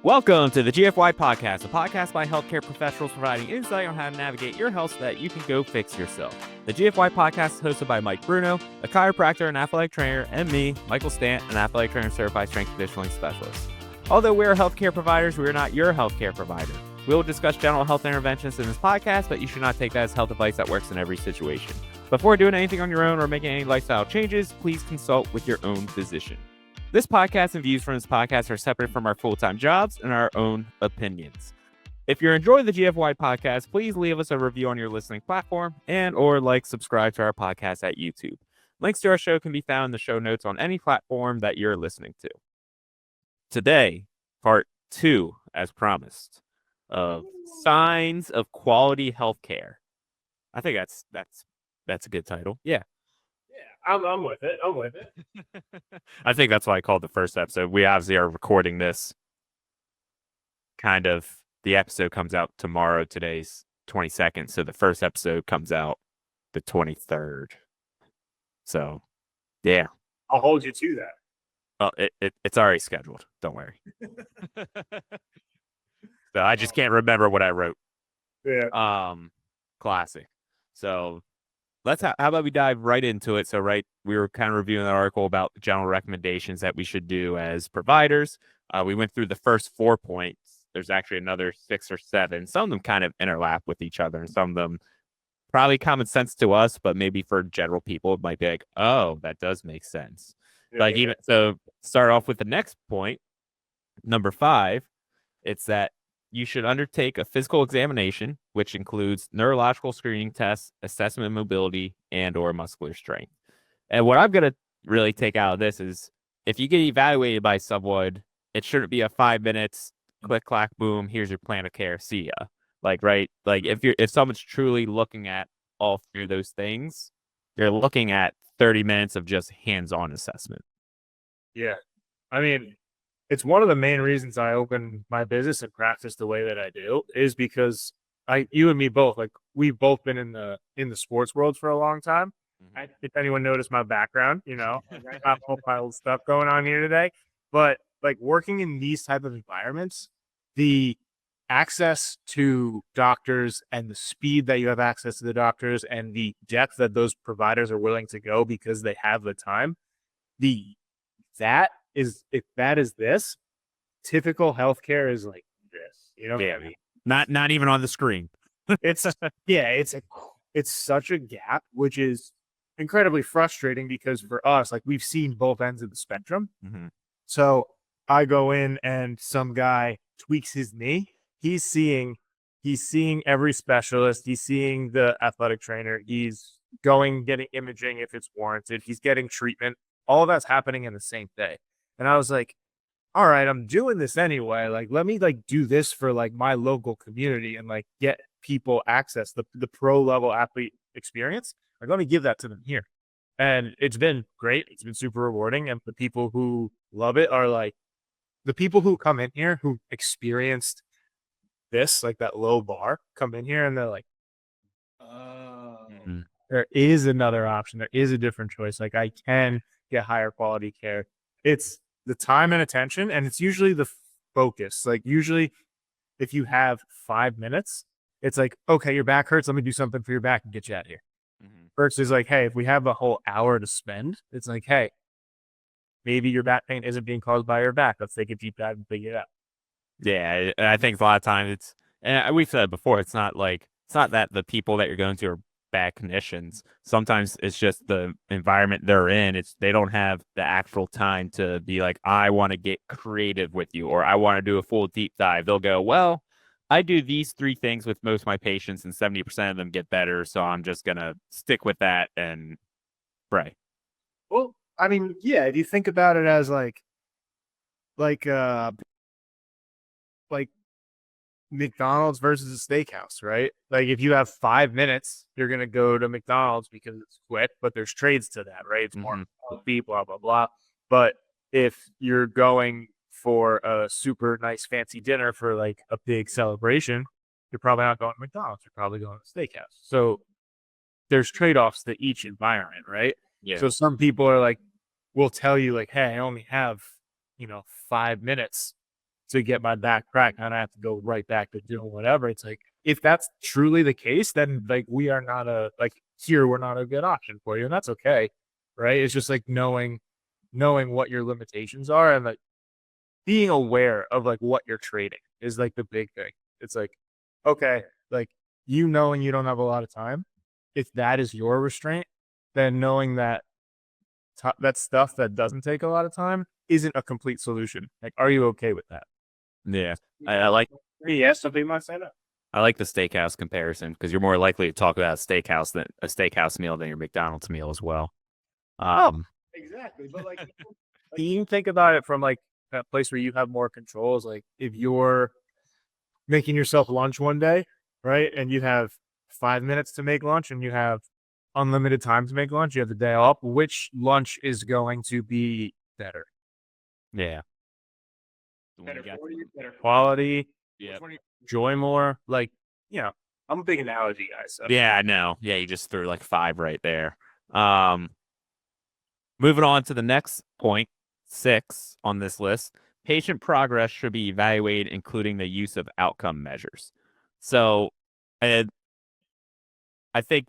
Welcome to the GFY Podcast, a podcast by healthcare professionals providing insight on how to navigate your health so that you can go fix yourself. The GFY Podcast is hosted by Mike Bruno, a chiropractor and athletic trainer, and me, Michael Stant, an athletic trainer and certified strength conditioning specialist. Although we are healthcare providers, we are not your healthcare provider. We will discuss general health interventions in this podcast, but you should not take that as health advice that works in every situation. Before doing anything on your own or making any lifestyle changes, please consult with your own physician. This podcast and views from this podcast are separate from our full-time jobs and our own opinions. If you're enjoying the GFY podcast, please leave us a review on your listening platform and/or subscribe to our podcast at YouTube. Links to our show can be found in the show notes on any platform that you're listening to. Today, part 2, as promised, of signs of quality healthcare. I think that's a good title. Yeah. I'm with it. I think that's why I called the first episode. We obviously are recording this the episode comes out tomorrow. Today's 22nd. So the first episode comes out the 23rd. So, yeah. I'll hold you to that. Well, it's already scheduled. Don't worry. So I just can't remember what I wrote. Yeah. Classic. So how about we dive right into it? So, we were kind of reviewing an article about general recommendations that we should do as providers. We went through the first 4 points. There's actually another 6 or 7. Some of them kind of overlap with each other, and some of them probably common sense to us, but maybe for general people, it might be like, oh, that does make sense. Yeah. So start off with the next point, number 5. It's that you should undertake a physical examination, which includes neurological screening tests, assessment of mobility, and/or muscular strength. And what I'm going to really take out of this is if you get evaluated by someone, it shouldn't be a 5 minutes, click, clack, boom, here's your plan of care, see ya. If someone's truly looking at all 3 of those things, you're looking at 30 minutes of just hands-on assessment. Yeah. I mean, it's one of the main reasons I open my business and practice the way that I do is because you and me both, we've both been in the sports world for a long time. Mm-hmm. If anyone noticed my background, I got a whole pile of stuff going on here today. But working in these type of environments, the access to doctors and the speed that you have access to the doctors and the depth that those providers are willing to go because they have the time, if that is this, typical healthcare is like this. You know what I mean? Not even on the screen. It's such a gap, which is incredibly frustrating because for us, we've seen both ends of the spectrum. Mm-hmm. So I go in and some guy tweaks his knee. He's seeing every specialist. He's seeing the athletic trainer. He's getting imaging if it's warranted. He's getting treatment. All that's happening in the same day. And I was like, all right, I'm doing this anyway. Let me do this for my local community and get people access the pro level athlete experience. Let me give that to them here. And it's been great. It's been super rewarding. And the people who love it are the people who come in here who experienced this, that low bar, come in here and they're like, oh, there is another option. There is a different choice. I can get higher quality care. It's the time and attention, and it's usually the focus. Usually if you have 5 minutes, it's okay, your back hurts. Let me do something for your back and get you out of here. Mm-hmm. Versus hey, if we have a whole hour to spend, it's hey, maybe your back pain isn't being caused by your back. Let's take a deep dive and figure it out. Yeah, I think a lot of times we've said it before, it's not that the people that you're going to are bad clinicians. Sometimes it's just the environment they're in. They don't have the actual time to be I want to get creative with you, or I want to do a full deep dive. They'll go, well, I do these 3 things with most of my patients and 70% of them get better. So I'm just going to stick with that and pray. Well, I mean, yeah, if you think about it as McDonald's versus a steakhouse, right? If you have 5 minutes, you're going to go to McDonald's because it's quick, but there's trades to that, right? It's more healthy, blah, blah, blah. But if you're going for a super nice fancy dinner for a big celebration, you're probably not going to McDonald's. You're probably going to a steakhouse. So there's trade-offs to each environment, right? Yeah. So some people are will tell you hey, I only have, 5 minutes to get my back cracked and I have to go right back to doing whatever. It's like, if that's truly the case, then like we're not a good option for you. And that's okay. Right. It's just like knowing what your limitations are and like being aware of like what you're trading is like the big thing. It's like, okay, like knowing you don't have a lot of time, if that is your restraint, then knowing that that stuff that doesn't take a lot of time isn't a complete solution. Like, are you okay with that? Yeah. I like Yes, something might say that. I like the steakhouse comparison because you're more likely to talk about a steakhouse meal than your McDonald's meal as well. Exactly. But like you think about it from like that place where you have more controls. Like if you're making yourself lunch one day, right? And you have 5 minutes to make lunch and you have unlimited time to make lunch, you have the day off, which lunch is going to be better? Yeah. Better for you, better quality, yeah. Enjoy more. Like, I'm a big analogy guy. So Yeah, I know. Yeah, you just threw like 5 right there. Moving on to the next point, 6 on this list. Patient progress should be evaluated, including the use of outcome measures. So, I think,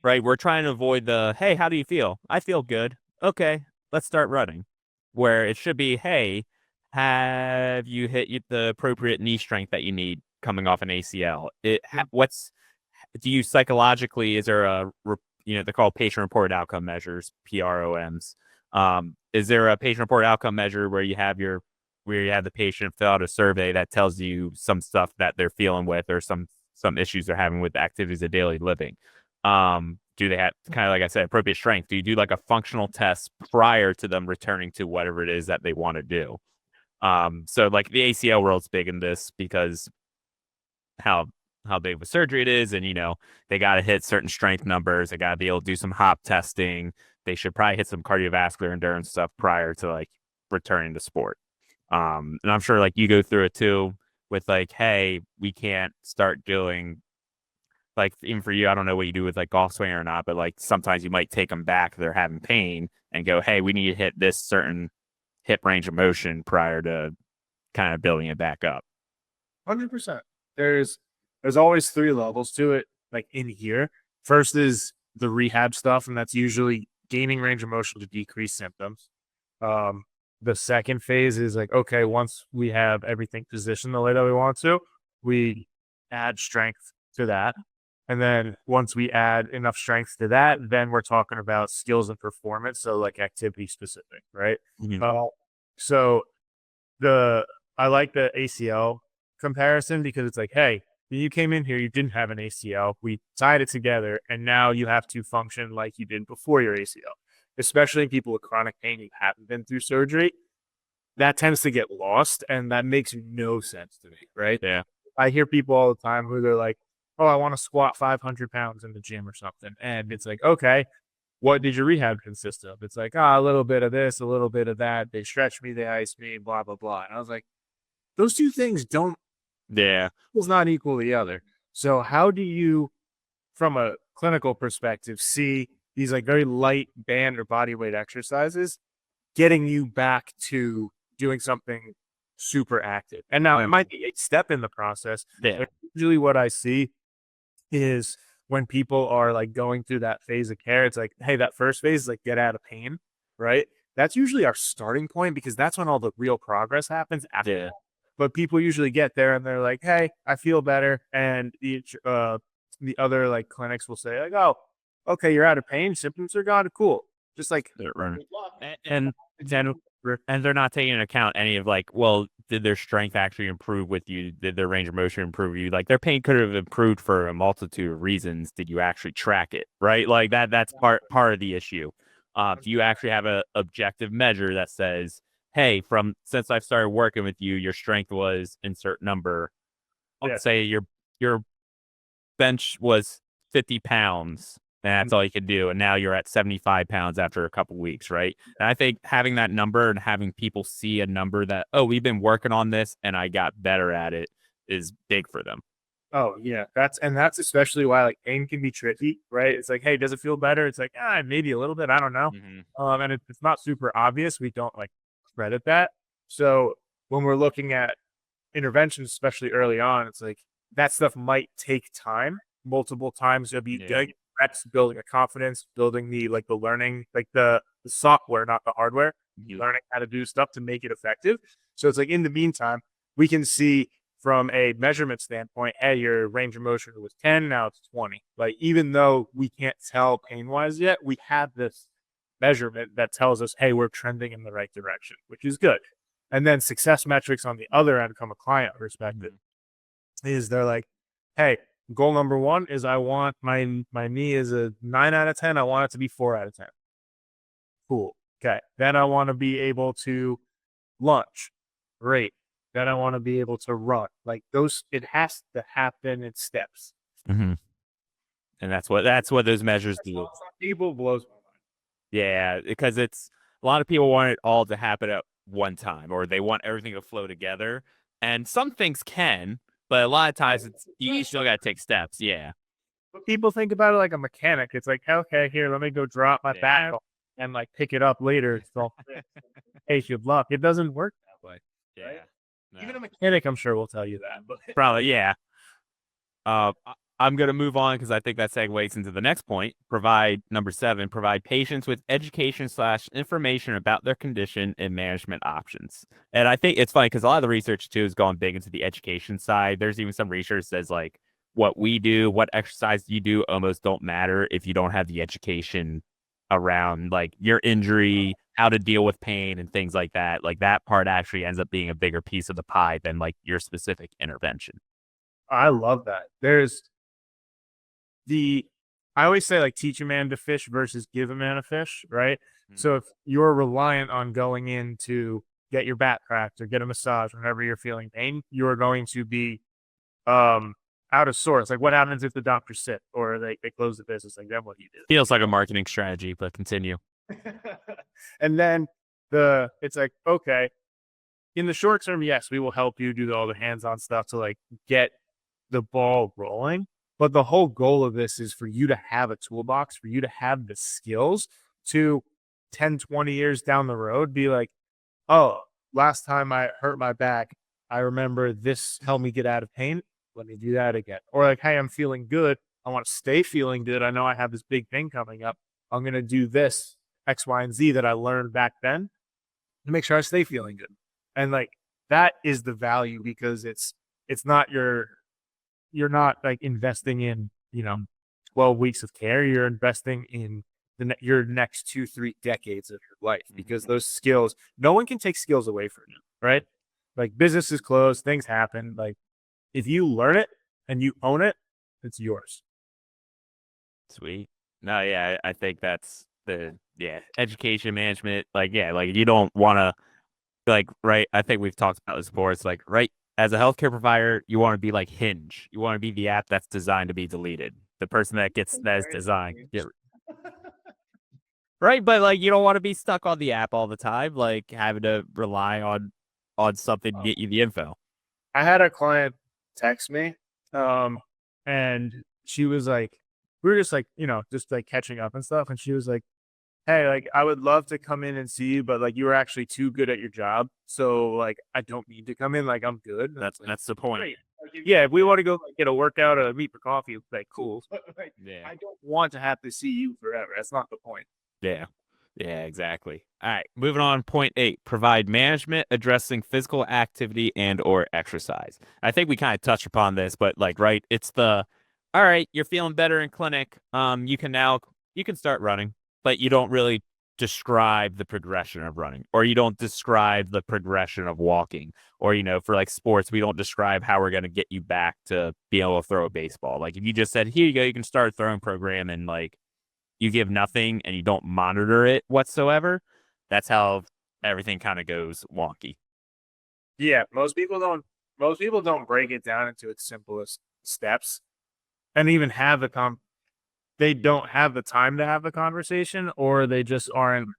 right, we're trying to avoid the, hey, how do you feel? I feel good. Okay, let's start running. Where it should be, hey, have you hit the appropriate knee strength that you need coming off an ACL? Do you psychologically, is there they're called patient reported outcome measures, PROMs. Is there a patient reported outcome measure where you have the patient fill out a survey that tells you some stuff that they're feeling with or some issues they're having with the activities of daily living? Do they have, kind of like I said, appropriate strength? Do you do like a functional test prior to them returning to whatever it is that they want to do? So like the ACL world's big in this because how big of a surgery it is, and they got to hit certain strength numbers. They got to be able to do some hop testing. They should probably hit some cardiovascular endurance stuff prior to like returning to sport. And I'm sure like you go through it too with like, hey, we can't start doing, like, even for you, I don't know what you do with like golf swing or not, but like sometimes you might take them back, they're having pain, and go, hey, we need to hit this certain hip range of motion prior to kind of building it back up. 100%. There's always 3 levels to it, like in here. First is the rehab stuff, and that's usually gaining range of motion to decrease symptoms. The second phase is like, okay, once we have everything positioned the way that we want to, we add strength to that. And then once we add enough strength to that, then we're talking about skills and performance. So like activity specific, right? Mm-hmm. So I like the ACL comparison because it's like, hey, you came in here, you didn't have an ACL. We tied it together, and now you have to function like you did before your ACL. Especially people with chronic pain who haven't been through surgery, that tends to get lost, and that makes no sense to me, right? Yeah. I hear people all the time who they're like, oh, I want to squat 500 pounds in the gym or something. And it's like, okay, what did your rehab consist of? It's like, a little bit of this, a little bit of that. They stretch me, they ice me, blah, blah, blah. And I was like, those two things don't equals not equal the other. So how do you, from a clinical perspective, see these like very light band or body weight exercises getting you back to doing something super active? And now it might be a step in the process. Yeah. Usually what I see is when people are like going through that phase of care, it's like, hey, that first phase is like get out of pain, right? That's usually our starting point because that's when all the real progress happens after that. But people usually get there and they're like, hey, I feel better. And the other like clinics will say like, oh, okay, you're out of pain. Symptoms are gone. Cool. Just like, and they're not taking into account any of like, well, did their strength actually improve with you? Did their range of motion improve with you? Like their pain could have improved for a multitude of reasons. Did you actually track it? Right? Like that's part of the issue. Do you actually have a objective measure that says, hey, since I've started working with you, your strength was insert number. Let's say your bench was 50 pounds. And that's all you could do. And now you're at 75 pounds after a couple weeks, right? And I think having that number and having people see a number that, oh, we've been working on this and I got better at it is big for them. Oh, yeah. That's especially why like pain can be tricky, right? It's like, hey, does it feel better? It's like, maybe a little bit. I don't know. Mm-hmm. And it's not super obvious. We don't like credit that. So when we're looking at interventions, especially early on, it's like that stuff might take time, multiple times. You'll be getting reps, building a confidence, building the learning, the software, not the hardware, learning how to do stuff to make it effective. So it's like in the meantime, we can see from a measurement standpoint, hey, your range of motion was 10, now it's 20. Like, even though we can't tell pain wise yet, we have this measurement that tells us, hey, we're trending in the right direction, which is good. And then success metrics on the other end from a client perspective is they're like, hey, goal number one is I want my knee is a 9 out of 10. I want it to be 4 out of 10. Cool. Okay. Then I want to be able to lunge. Great. Then I want to be able to run. Like those, it has to happen in steps. Mm-hmm. And that's what those measures do. Some people blows my mind. Yeah, because it's a lot of people want it all to happen at one time, or they want everything to flow together. And some things can, but a lot of times you still got to take steps. Yeah. But people think about it like a mechanic. It's like, okay, here, let me go drop my back and like pick it up later. So, hey, good luck. It doesn't work that way. Yeah. Right? No. Even a mechanic, I'm sure, will tell you that. But probably, yeah. I'm going to move on because I think that segues into the next point. Number 7, provide patients with education/information about their condition and management options. And I think it's funny because a lot of the research too has gone big into the education side. There's even some research that says like what we do, what exercise you do almost don't matter if you don't have the education around like your injury, how to deal with pain and things like that. Like that part actually ends up being a bigger piece of the pie than like your specific intervention. I love that. I always say like teach a man to fish versus give a man a fish, right? Mm-hmm. So if you're reliant on going in to get your back cracked or get a massage whenever you're feeling pain, you're going to be out of sorts. Like what happens if the doctor's sick or they close the business? Like then what do you do? Feels like a marketing strategy, but continue. And then it's like, okay, in the short term, yes, we will help you do all the hands-on stuff to like get the ball rolling. But the whole goal of this is for you to have a toolbox, for you to have the skills to 10, 20 years down the road, be like, oh, last time I hurt my back, I remember this helped me get out of pain. Let me do that again. Or like, hey, I'm feeling good. I want to stay feeling good. I know I have this big thing coming up. I'm going to do this X, Y, and Z that I learned back then to make sure I stay feeling good. And like, that is the value because it's not you're not like investing in, 12 weeks of care. You're investing in your next 2-3 decades of your life because those skills, no one can take skills away from you, right? Like business is closed, things happen. Like if you learn it and you own it, it's yours. Sweet. No, yeah, I think that's education management. Like, yeah, like you don't want to like, right. I think we've talked about this before. It's like, right. As a healthcare provider, you want to be like Hinge. You want to be the app that's designed to be deleted. The person that is designed. Yeah. Right. But like, you don't want to be stuck on the app all the time, like having to rely on something to get you the info. I had a client text me, and she was like, we were just like, just like catching up and stuff. And she was like, hey, like, I would love to come in and see you, but like, you were actually too good at your job. So like, I don't need to come in. Like, I'm good. That's the point. Great. Yeah. If we want to go like, get a workout or meet for coffee, like cool. But, like, yeah. I don't want to have to see you forever. That's not the point. Yeah. Yeah, exactly. All right. Moving on. Point 8, provide management addressing physical activity and or exercise. I think we kind of touched upon this, but like, right. It's all right, you're feeling better in clinic. You can start running. But you don't really describe the progression of running, or you don't describe the progression of walking, or, for like sports, we don't describe how we're going to get you back to be able to throw a baseball. Like if you just said, here you go, you can start a throwing program and like you give nothing and you don't monitor it whatsoever, that's how everything kind of goes wonky. Yeah. Most people don't break it down into its simplest steps and even have they don't have the time to have the conversation, or they just aren't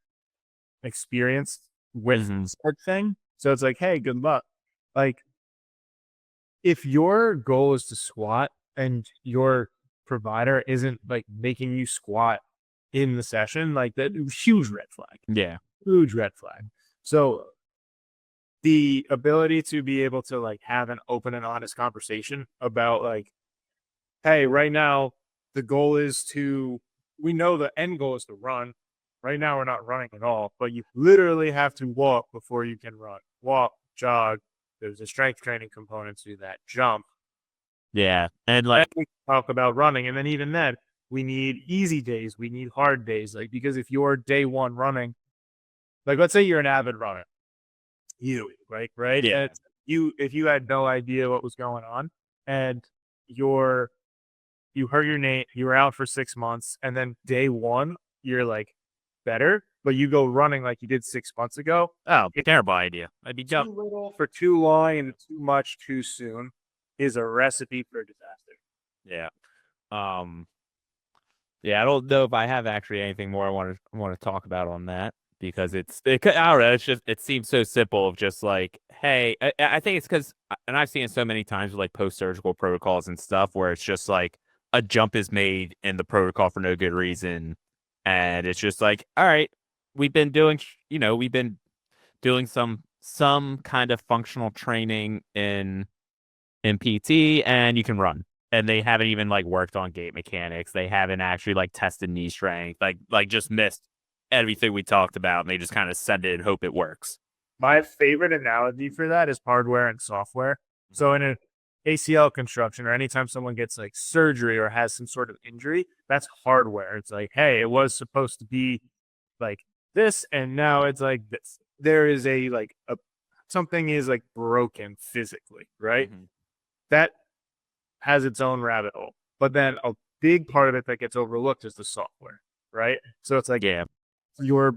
experienced with such thing. So it's like, hey, good luck. Like, if your goal is to squat and your provider isn't like making you squat in the session, like that, huge red flag. Yeah. Huge red flag. So the ability to be able to like have an open and honest conversation about like, hey, right now the goal is we know the end goal is to run. Right now we're not running at all, but you literally have to walk before you can run. Walk, jog. There's a strength training component to that. Jump. Yeah. And Then like, we talk about running, and then even then, we need easy days. We need hard days. Like because if you're day one running, like let's say you're an avid runner, right, yeah. and if you had no idea what was going on, and you're you hurt your knee, you were out for 6 months, and then day one you're like better, but you go running like you did 6 months ago. Oh, It's terrible idea. I'd be too dumb. little for too long and too much too soon is a recipe for disaster. Yeah. Um, yeah, I don't know if I have actually anything more I want to talk about on that because I don't know, it's just it seems so simple of just like, hey, I think it's because, and I've seen it so many times with like post-surgical protocols and stuff where it's just like a jump is made in the protocol for no good reason, and it's just like, all right, we've been doing, we've been doing some kind of functional training in PT, and you can run. And they haven't even like worked on gait mechanics. They haven't actually like tested knee strength. Like just missed everything we talked about, and they just kind of send it and hope it works. My favorite analogy for that is hardware and software. So in an ACL construction or anytime someone gets like surgery or has some sort of injury, that's hardware. It's like, hey, it was supposed to be like this, and now it's like this. There is a something is like broken physically, right? Mm-hmm. That has its own rabbit hole. But then a big part of it that gets overlooked is the software, right? So it's like Yeah. your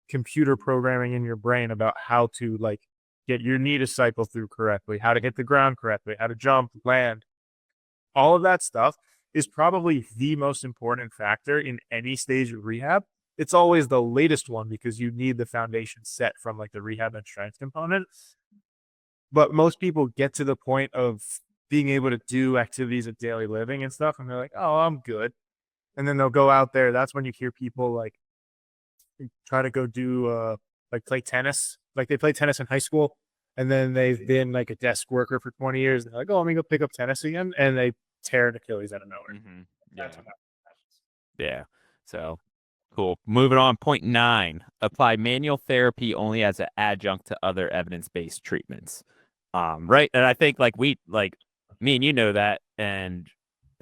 computer programming in your brain about how to like get your knee to cycle through correctly, how to hit the ground correctly, how to jump, land. All of that stuff is probably the most important factor in any stage of rehab. It's always the latest one because you need the foundation set from like the rehab and strength component. But most people get to the point of being able to do activities of daily living and stuff, and they're like, "Oh, I'm good." And then they'll go out there. That's when you hear people like try to go do like play tennis. Like they play tennis in high school, and then they've been like a desk worker for 20 years. And they're like, "Oh, let me go pick up tennis again," and they tear an Achilles out of nowhere. Mm-hmm. Yeah. That's what happens. Yeah. So cool. Moving on. Point 9. Apply manual therapy only as an adjunct to other evidence-based treatments. Right. And I think like me and you know that. And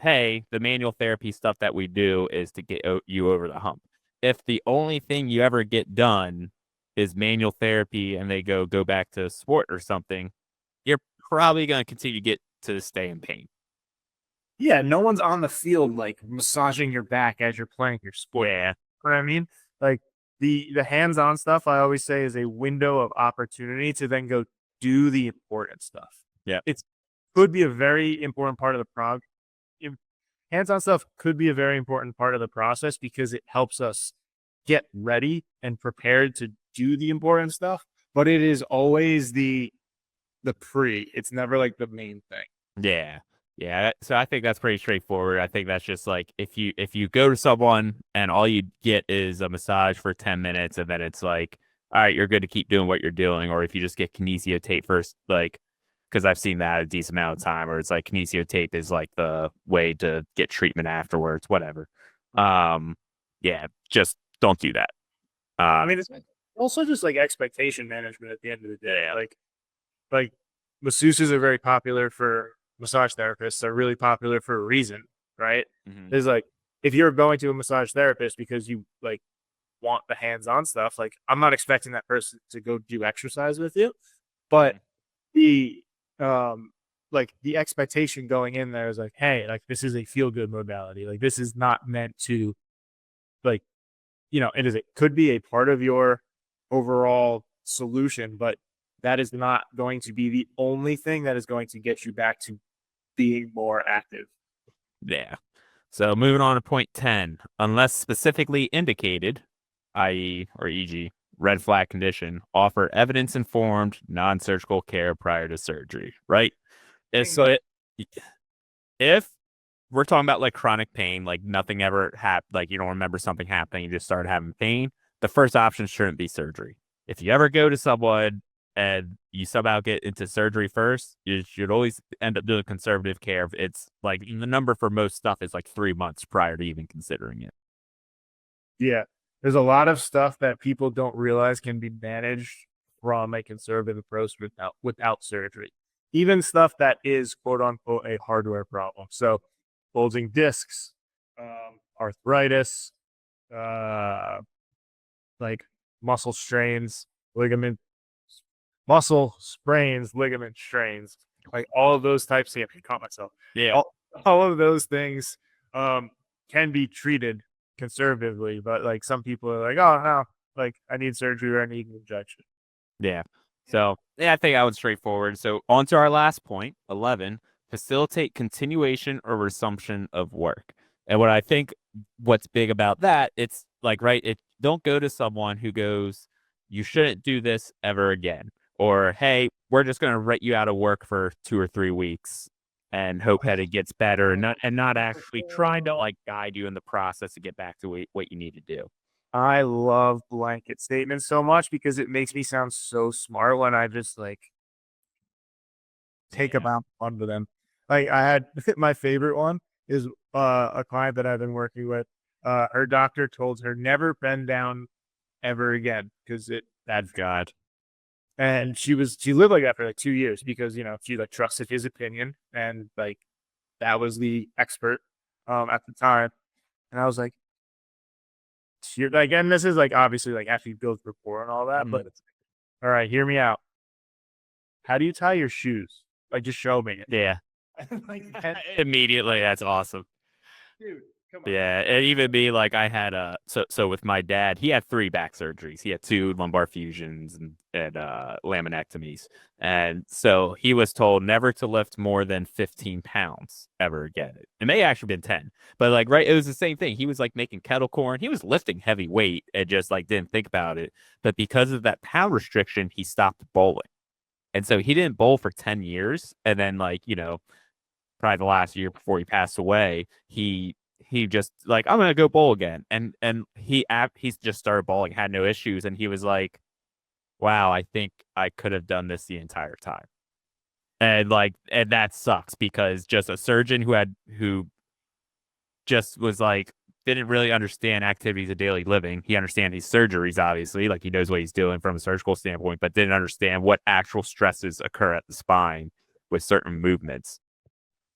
hey, the manual therapy stuff that we do is to get you over the hump. If the only thing you ever get done is manual therapy and they go back to sport or something, you're probably going to continue to get to stay in pain. Yeah, no one's on the field like massaging your back as you're playing your sport. Yeah. You know what I mean? Like the hands-on stuff I always say is a window of opportunity to then go do the important stuff. Yeah. It could be a very important part of the hands-on stuff could be a very important part of the process because it helps us get ready and prepared to do the important stuff, but it is always the it's never like the main thing. Yeah. Yeah. So I think that's pretty straightforward. I think that's just like if you go to someone and all you get is a massage for 10 minutes and then it's like, all right, you're good to keep doing what you're doing. Or if you just get kinesio tape first, like, because I've seen that a decent amount of time, or it's like kinesio tape is like the way to get treatment afterwards, whatever. Yeah, just don't do that. I mean, it's also just like expectation management at the end of the day. Like masseuses are very popular for massage therapists. They're really popular for a reason, right? Mm-hmm. There's like, if you're going to a massage therapist because you like want the hands-on stuff, like I'm not expecting that person to go do exercise with you, but the like the expectation going in there is like, hey, like this is a feel-good modality. Like this is not meant to like, it could be a part of your overall solution, but that is not going to be the only thing that is going to get you back to being more active. Yeah. So moving on to point 10, unless specifically indicated, i.e. or e.g. red flag condition, offer evidence-informed, non-surgical care prior to surgery, right? So if we're talking about like chronic pain, like nothing ever happened, like you don't remember something happening, you just started having pain, the first option shouldn't be surgery. If you ever go to someone and you somehow get into surgery first, you should always end up doing conservative care. It's like the number for most stuff is like 3 months prior to even considering it. Yeah. There's a lot of stuff that people don't realize can be managed from a conservative approach without surgery. Even stuff that is quote unquote a hardware problem. So bulging discs, arthritis, uh, like muscle strains, ligament, muscle sprains, ligament strains, like all of those types. I caught myself. Yeah. All of those things can be treated conservatively, but like some people are like, oh no, like I need surgery or I need an injection. Yeah. So yeah, I think I was straightforward. So on to our last point, 11, facilitate continuation or resumption of work. And what I think what's big about that, it's like, right, it don't go to someone who goes, you shouldn't do this ever again. Or, hey, we're just gonna write you out of work for 2 or 3 weeks and hope that it gets better and not actually trying to like guide you in the process to get back to what you need to do. I love blanket statements so much because it makes me sound so smart when I just like take Yeah. about under them. Like I had my favorite one is a client that I've been working with. Her doctor told her never bend down ever again because That's God. and she lived like that for like 2 years because she like trusted his opinion and like that was the expert at the time. And I was like, you're like, and this is like obviously like after you build rapport and all that, but it's all right, hear me out. How do you tie your shoes? Like just show me it. Yeah. Like Immediately, that's awesome. dude, come on. Yeah, and even me, like I had so with my dad, he had 3 back surgeries. He had 2 lumbar fusions and laminectomies. And so he was told never to lift more than 15 pounds ever again. It may have actually been 10, but like right, it was the same thing. He was like making kettle corn. He was lifting heavy weight and just like didn't think about it. But because of that pound restriction, he stopped bowling. And so he didn't bowl for 10 years. And then like, probably the last year before he passed away, he just like I'm gonna go bowl again, and he's just started bowling, had no issues, and he was like, "Wow, I think I could have done this the entire time," and that sucks because just a surgeon who just was like didn't really understand activities of daily living. He understands these surgeries, obviously, like he knows what he's doing from a surgical standpoint, but didn't understand what actual stresses occur at the spine with certain movements.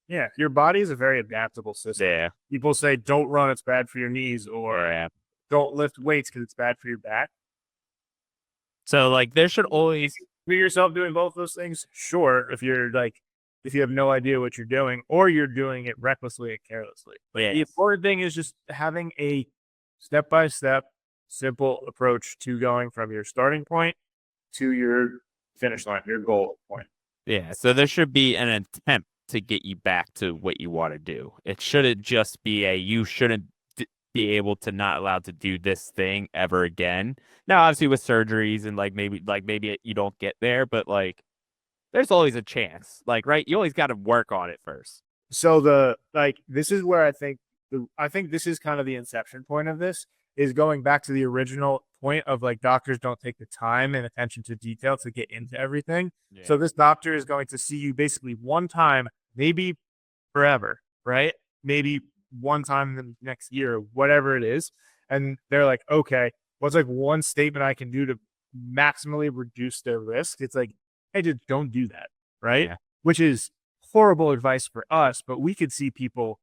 Yeah, your body is a very adaptable system. Yeah. People say don't run, it's bad for your knees, or Yeah. don't lift weights because it's bad for your back. So like there should always You yourself doing both those things, sure. If you have no idea what you're doing, or you're doing it recklessly and carelessly. But the Yes. important thing is just having a step by step, simple approach to going from your starting point to your finish line, your goal point. Yeah, so there should be an attempt to get you back to what you want to do. It shouldn't just be you shouldn't be able to not allowed to do this thing ever again. Now, obviously with surgeries and maybe you don't get there, but like there's always a chance. Like, right? You always got to work on it first. So this is where I think this is kind of the inception point of this is going back to the original point of like doctors don't take the time and attention to detail to get into everything. Yeah. So this doctor is going to see you basically one time, maybe forever, right? Maybe one time in the next year, whatever it is. And they're like, okay, what's like one statement I can do to maximally reduce their risk? It's like, hey, just don't do that, right? Yeah. Which is horrible advice for us, but we could see people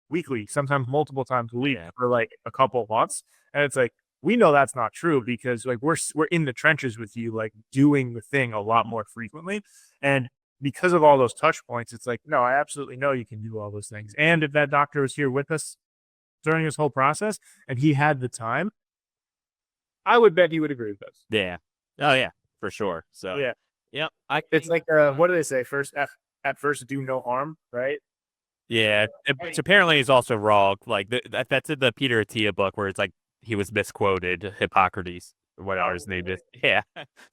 weekly, sometimes multiple times a week for like a couple of months. And it's like, we know that's not true because like we're in the trenches with you, like doing the thing a lot more frequently. And because of all those touch points, it's like, no, I absolutely know you can do all those things. And if that doctor was here with us during this whole process and he had the time, I would bet he would agree with us. Yeah. Oh yeah, for sure. So Yeah. yep. It's like what do they say? At first do no harm, right? Yeah, which apparently is also wrong. Like that's in the Peter Attia book where it's like he was misquoted, Hippocrates, or whatever his name is. Yeah,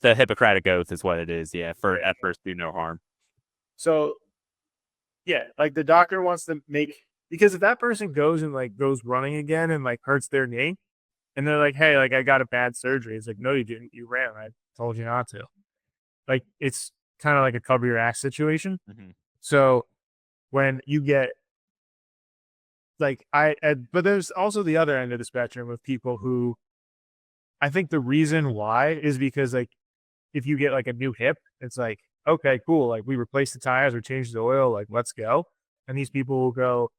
the Hippocratic Oath is what it is. Yeah, for at first do no harm. So, yeah, like the doctor wants to because if that person goes and like goes running again and like hurts their knee, and they're like, "Hey, like I got a bad surgery," it's like, "No, you didn't. You ran. I told you not to." like it's kind of like a cover your ass situation. Mm-hmm. So when you get like but there's also the other end of the spectrum of people who I think the reason why is because like if you get like a new hip, it's like, okay, cool. Like we replaced the tires or changed the oil, like let's go. And these people will go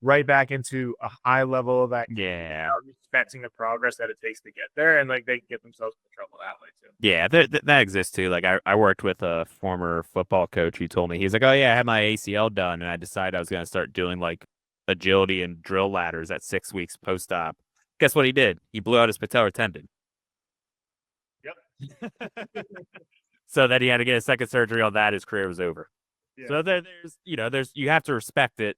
right back into a high level of that, Yeah. expecting the progress that it takes to get there. And like they can get themselves in trouble that way too. Yeah, that exists too. Like I worked with a former football coach who told me, he's like, oh yeah, I had my ACL done and I decided I was going to start doing like agility and drill ladders at 6 weeks post-op. Guess what he did? He blew out his patellar tendon. Yep. So that he had to get a second surgery on that. His career was over. Yeah. So there's you have to respect it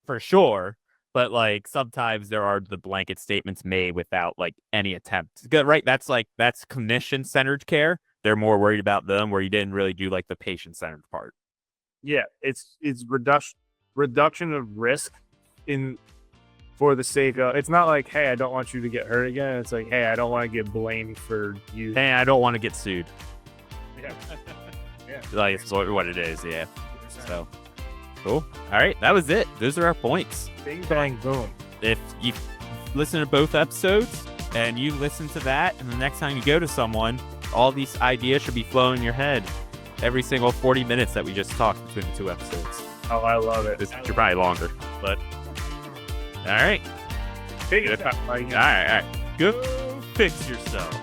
for sure. But like sometimes there are the blanket statements made without like any attempt. Right? That's clinician centered care. They're more worried about them, where you didn't really do like the patient centered part. Yeah, it's reduction of risk for the sake of, it's not like, hey, I don't want you to get hurt again. It's like, hey, I don't want to get blamed for you. Hey, I don't want to get sued. Yeah. Yeah. Like it's what it is. Yeah. So cool. All right, that was it. Those are our points. Bing bang boom. If you listen to both episodes and you listen to that, and the next time you go to someone, all these ideas should be flowing in your head every single 40 minutes that we just talked between the 2 episodes. Oh, I love it. This you're probably longer, but all right. Figure All right. Go fix yourself.